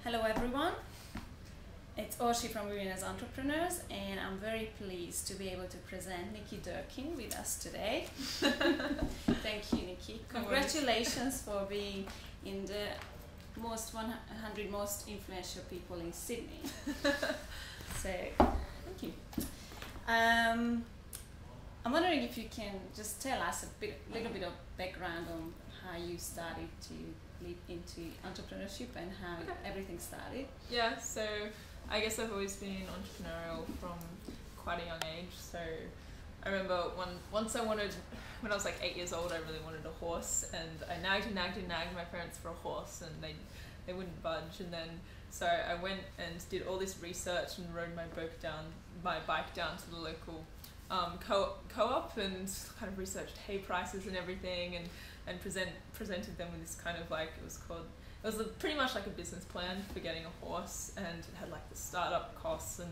Hello everyone, it's Orsi from Women as Entrepreneurs, and I'm very pleased to be able to present Nikki Durkin with us today. Thank you, Nikki. Congratulations for being in the 100 most influential people in Sydney. So, thank you. I'm wondering if you can just tell us a little bit of background on how you started to leap into entrepreneurship and how everything started. Yeah, so I guess I've always been entrepreneurial from quite a young age. So I remember once when I was like 8 years old, I really wanted a horse, and I nagged my parents for a horse, and they wouldn't budge. And then so I went and did all this research and rode my bike down to the local co-op and kind of researched hay prices and everything, and presented them with this kind of like, it was pretty much like a business plan for getting a horse, and it had like the startup costs and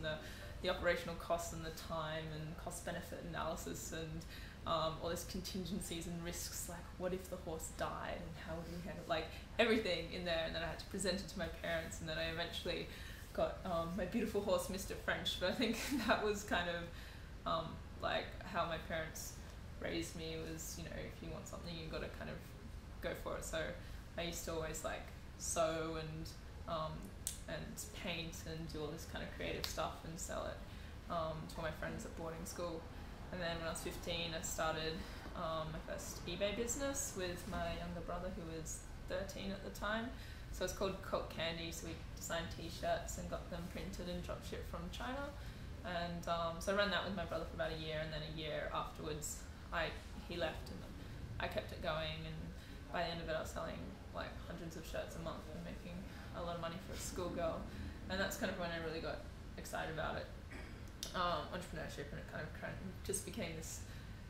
the operational costs and the time and cost benefit analysis and all these contingencies and risks, like what if the horse died and how would we handle, like everything in there. And then I had to present it to my parents, and then I eventually got my beautiful horse Mr. French. But I think that was kind of like how my parents raised me, was, you know, if you want something you got to kind of go for it. So I used to always like sew and paint and do all this kind of creative stuff and sell it to all my friends at boarding school. And then when I was 15, I started my first eBay business with my younger brother, who was 13 at the time. So it's called Cult Candy. So we designed t-shirts and got them printed and drop shipped from China. And so I ran that with my brother for about a year, and then a year afterwards he left, and I kept it going, and by the end of it I was selling like hundreds of shirts a month and making a lot of money for a schoolgirl. And that's kind of when I really got excited about it, entrepreneurship, and it kind of just became this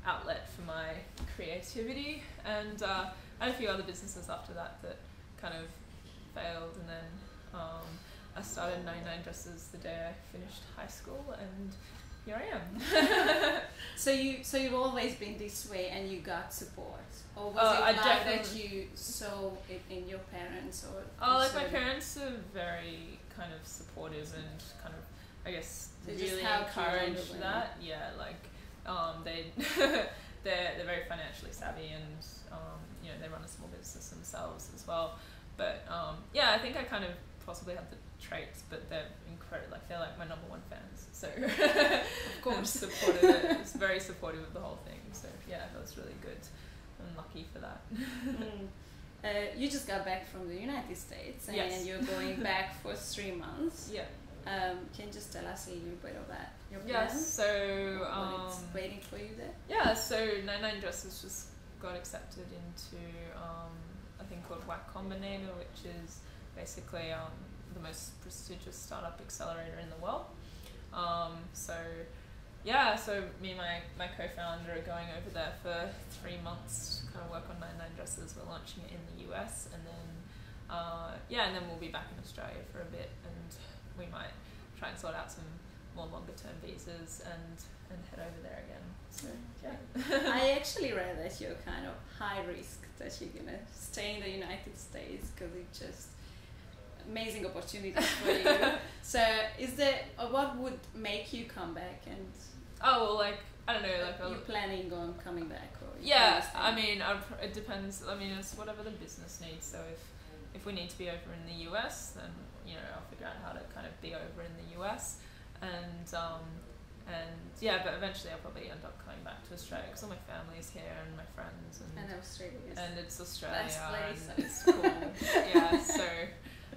outlet for my creativity. And I had a few other businesses after that kind of failed, and then I started 99 Dresses the day I finished high school, and here I am. So you've always been this way, and you got support, or was it like that you saw it in your parents, or? Oh, like my parents are very kind of supportive and kind of, I guess, really encourage that. Yeah, like they're very financially savvy, and you know, they run a small business themselves as well. But yeah, I think I kind of possibly have the traits, but they're incredible. Like, they're like my number one fans. So of course, supported it. It's very supportive of the whole thing. So yeah, that was really good. I'm lucky for that. You just got back from the United States, and yes. You're going back for 3 months. Yeah. Can you just tell us a little bit about your plans? Yes. So what's waiting for you there? Yeah. So 99 Dresses just got accepted into a thing called Combinator, which is basically the most prestigious startup accelerator in the world. So yeah, so me and my co-founder are going over there for 3 months to kind of work on 99 Dresses. We're launching it in the US, and then and then we'll be back in Australia for a bit, and we might try and sort out some more longer term visas and head over there again. So yeah. I actually read that you're kind of high risk that you're gonna stay in the United States, because it's just amazing opportunities for you. So is there, what would make you come back? And well, like, I don't know, like, are you planning on coming back, or? Yeah, I mean, it depends. I mean, it's whatever the business needs. So if we need to be over in the US, then, you know, I'll figure out how to kind of be over in the US, and yeah, but eventually I'll probably end up coming back to Australia, because all my family's here and my friends, and Australia, and it's Australia, best place. and it's cool. Yeah, so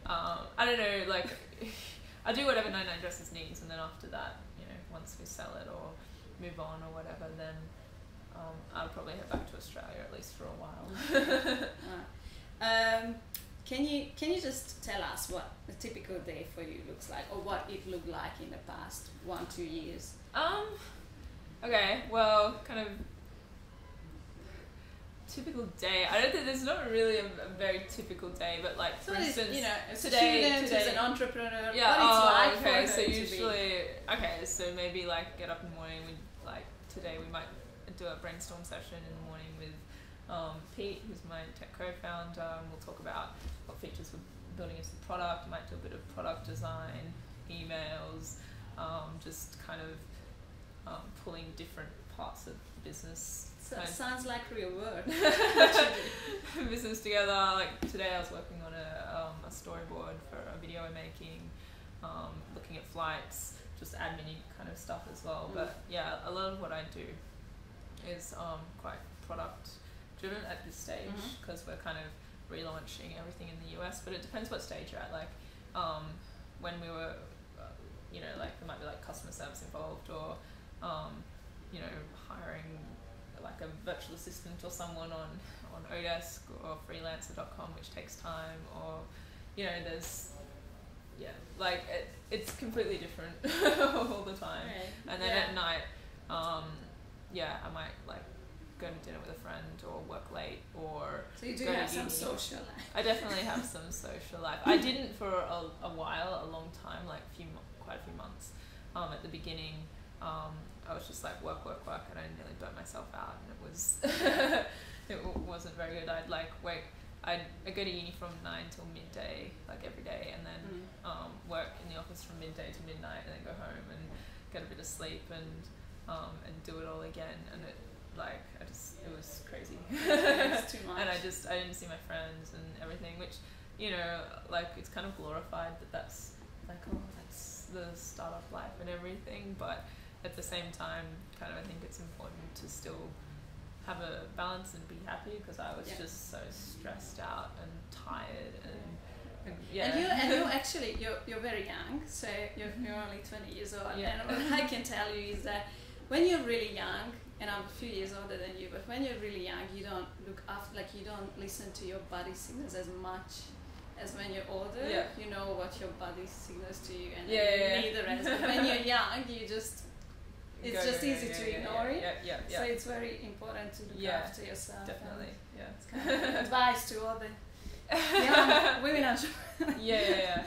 I don't know, like, I do whatever 99 Dresses needs, and then after that, you know, once we sell it or move on or whatever, then I'll probably head back to Australia, at least for a while. Can you just tell us what a typical day for you looks like, or what it looked like in the past 1-2 years? Okay, well, kind of typical day. I don't think there's not really a very typical day, but like, for instance, you know, a today, as an entrepreneur, yeah, what it's like okay, for so her usually, okay, so maybe like get up in the morning, like today we might do a brainstorm session in the morning with Pete, who's my tech co-founder, and we'll talk about what features would building into the product. I might do a bit of product design, emails, just kind of pulling different parts of the business. So it sounds like real work. Business together. Like today I was working on a storyboard for a video we're making, looking at flights, just admin kind of stuff as well. But yeah, a lot of what I do is quite product driven at this stage, because we're kind of relaunching everything in the US, but it depends what stage you're at. Like when we were like there might be like customer service involved, or hiring like a virtual assistant or someone on Odesk or freelancer.com, which takes time, or there's it's completely different all the time. Right. And then at night I might like go to dinner with a friend or work late, or so you do have some social life. I definitely have some social life. I didn't for a while, a long time, like quite a few months. At the beginning I was just like work, and I nearly burnt myself out, and it was it wasn't very good. I'd go to uni from 9 till midday, like every day, and then work in the office from midday to midnight, and then go home and get a bit of sleep and do it all again. And it was crazy. It's too much. And I didn't see my friends and everything, which it's kind of glorified that's the startup life and everything, but at the same time, kind of I think it's important to still have a balance and be happy, because I was just so stressed out and tired and And you actually you're very young, so you're only 20 years old. Yeah. And what I can tell you is that when you're really young, and I'm a few years older than you, but when you're really young, you don't look after, you don't listen to your body signals as much as when you're older. Yeah. You know what your body signals to you, and neither else. But when you're young, it's just easy to ignore it. Yeah. So it's very important to look after yourself. Definitely. It's kind of advice to all the young women entrepreneurs. Yeah,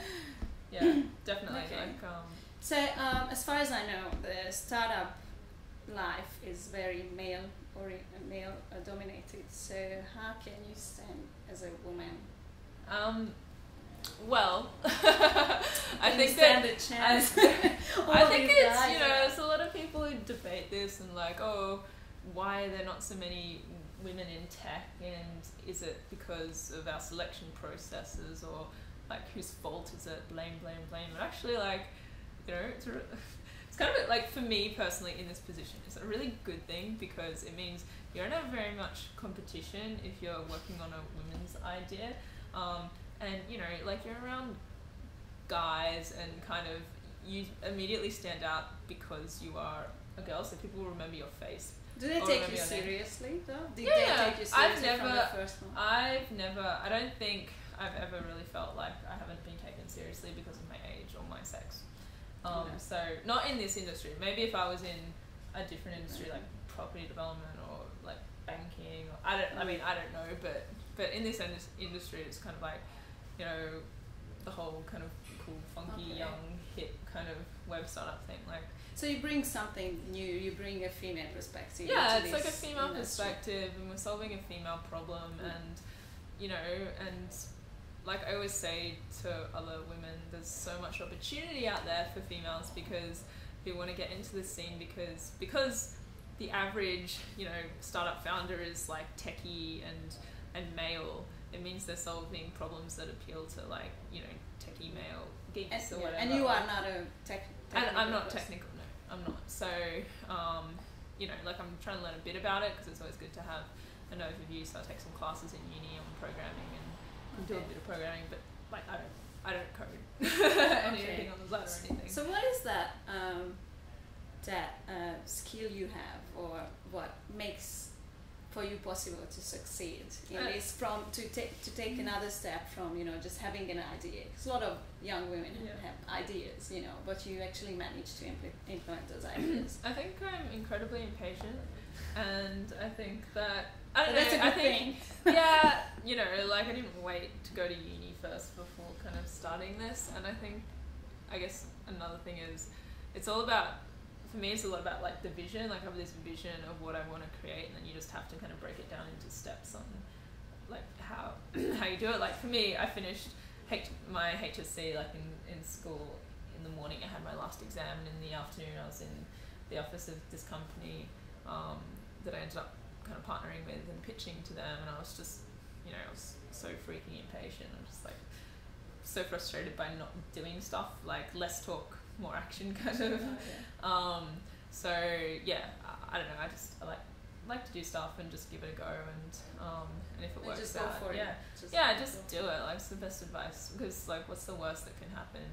definitely. Okay. So as far as I know, the startup life is very male dominated. So how can you stand as a woman? Well, I think stand a chance. I think it's there's a lot of people who debate this and why are there not so many women in tech, and is it because of our selection processes, or whose fault is it? Blame. But actually, it's kind of for me personally in this position, it's a really good thing, because it means you don't have very much competition if you're working on a women's idea. And you're around guys, and kind of you immediately stand out because you are a girl, so people will remember your face. Do they take you seriously though? Did they take you seriously from the first one? I don't think I've ever really felt like I haven't been taken seriously because of my age or my sex. So not in this industry. Maybe if I was in a different industry, like property development or like banking, or I don't know, but in this industry, it's kind of the whole kind of cool, funky, young, hip kind of web startup thing. So you bring something new. You bring a female perspective. Yeah, it's like a female perspective, and we're solving a female problem, and like I always say to other women, there's so much opportunity out there for females, because who want to get into the scene, because the average startup founder is techie and male. It means they're solving problems that appeal to techie male geeks or whatever. And you are not a technical. I'm not technical. No, I'm not. So I'm trying to learn a bit about it, because it's always good to have an overview. So I take some classes in uni on programming and do a bit of programming, but I don't code anything on the ladder or anything. So what is that skill you have, or what makes for you possible to succeed in this, to take another step from just having an idea? Because a lot of young women have ideas, but you actually manage to implement those ideas. I think I'm incredibly impatient, and I think that that's a good thing. Yeah, I didn't wait to go to uni first before kind of starting this, and I guess another thing is, it's all about, for me, it's a lot about the vision. I have this vision of what I want to create, and then you just have to kind of break it down into steps on how you do it. For me, I finished my HSC, like in school, in the morning I had my last exam, and in the afternoon I was in the office of this company that I ended up kind of partnering with and pitching to them, and I was just, you know, I was so freaking impatient. I'm just like so frustrated by not doing stuff, like less talk, more action kind of. So yeah, I don't know, I like to do stuff and just give it a go, and if it works just out, go for yeah, it. just do it. Like, it's the best advice, because like, what's the worst that can happen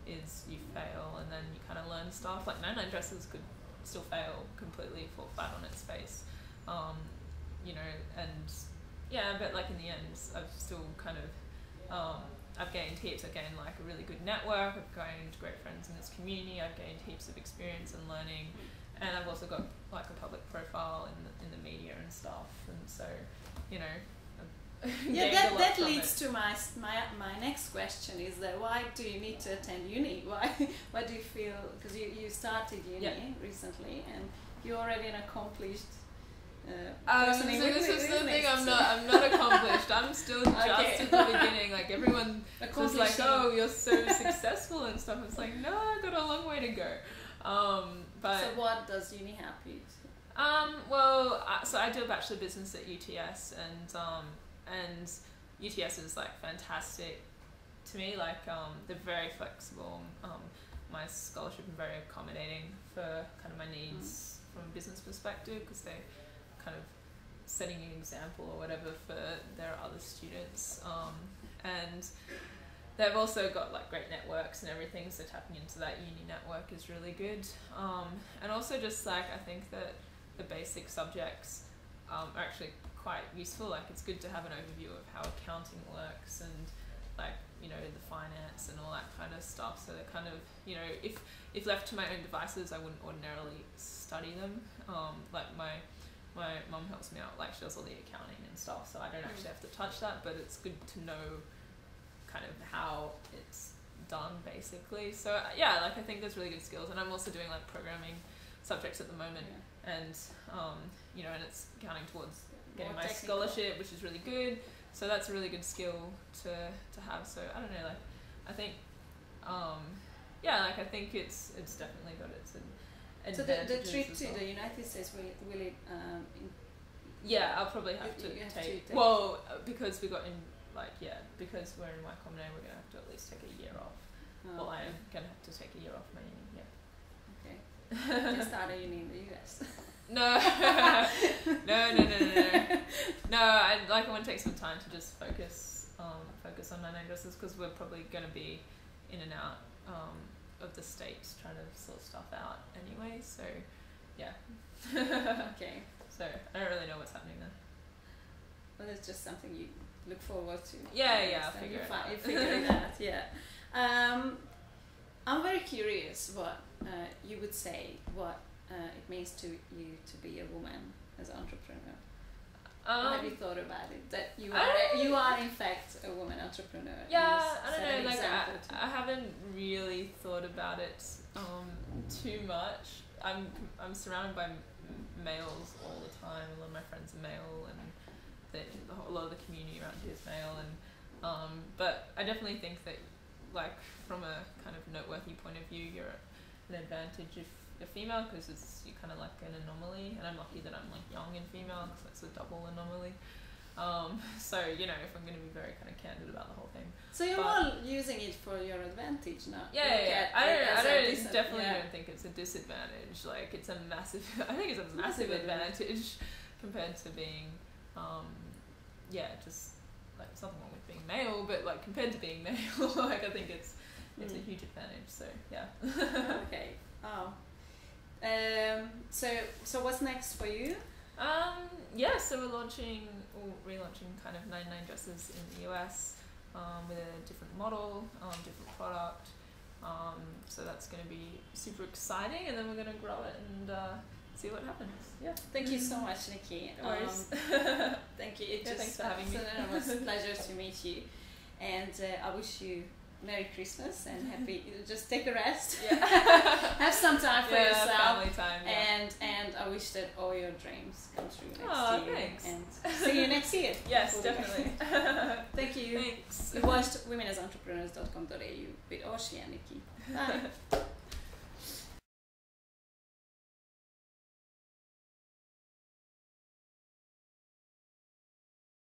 is you fail, and then you kind of learn stuff. Like 99 Dresses could still fail completely, fall flat on its face, you know, and yeah, but like in the end, I've still kind of I've gained heaps. I've gained like a really good network. I've gained great friends in this community. I've gained heaps of experience and learning, and I've also got like a public profile in the media and stuff. And so, you know, yeah, that leads to my next question, is that why do you need to attend uni? Why do you feel, because you started uni recently and you're already an accomplished so this is the thing, I'm not accomplished. I'm still just at the beginning. Like, everyone was like, oh, you're so successful and stuff. It's like, no, I've got a long way to go. But so what does uni help you well, so I do a Bachelor of Business at UTS, and UTS is like fantastic to me. Like, they're very flexible. My scholarship is very accommodating for kind of my needs from a business perspective, because they kind of setting an example or whatever for their other students, and they've also got like great networks and everything, so tapping into that uni network is really good, and also just like, I think that the basic subjects are actually quite useful. Like, it's good to have an overview of how accounting works, and like, you know, the finance and all that kind of stuff. So they're kind of, you know, if left to my own devices, I wouldn't ordinarily study them. Like my mum helps me out, like she does all the accounting and stuff, so I don't actually have to touch that, but it's good to know kind of how it's done, basically. So yeah, like, I think there's really good skills, and I'm also doing like programming subjects at the moment, and you know, and it's counting towards getting my scholarship, which is really good. So that's a really good skill to have. So I don't know, like, I think yeah, like, I think it's definitely got its advantages. So the trip to the United States, will it yeah, I'll probably have to take well, because we got in, like, because we're in Y Combinator, we're gonna have to at least take a year off. Well, I am gonna have to take a year off my uni. Okay. You can start a uni in the US. No. No, I want to take some time to just focus on 99 Dresses, because we're probably going to be in and out of the States trying to sort stuff out anyway, so yeah. Okay. So I don't really know what's happening there. Well, it's just something you look forward to. Yeah, I'll figure it out. You figure it out, yeah. I'm very curious what you would say, what it means to you to be a woman as an entrepreneur. Have you thought about it? That you are in fact a woman entrepreneur. Yeah, I don't know. Like, I haven't really thought about it too much. I'm surrounded by males all the time. A lot of my friends are male, and a lot of the community around here is male. And but I definitely think that, like, from a kind of noteworthy point of view, you're an advantage if you're female, because you're kind of like an anomaly, and I'm lucky that I'm like young and female, because that's a double anomaly. So, you know, if I'm going to be very kind of candid about the whole thing. So you're all using it for your advantage now. Yeah. I don't think it's a disadvantage. Like, it's a massive. I think it's a massive advantage compared to being, just like, there's nothing wrong with being male, but like, compared to being male, like, I think it's a huge advantage. So yeah. Okay. Oh. So what's next for you? So we're relaunching kind of 99 Dresses in the US, with a different model, different product. So that's going to be super exciting, and then we're going to grow it and see what happens. Yeah. Thank you so much, Nikki. No worries. Thank you. Thanks for having me. It was a pleasure to meet you, and I wish you Merry Christmas and happy. Just take a rest. Yeah. Have some time for yourself. Family time. Yeah. And I wish that all your dreams come true next year. Oh, thanks. And see you next year. Yes, definitely. Thank you. Thanks. You watched womenasentrepreneurs.com.au with Orsi and Nikki. Bye.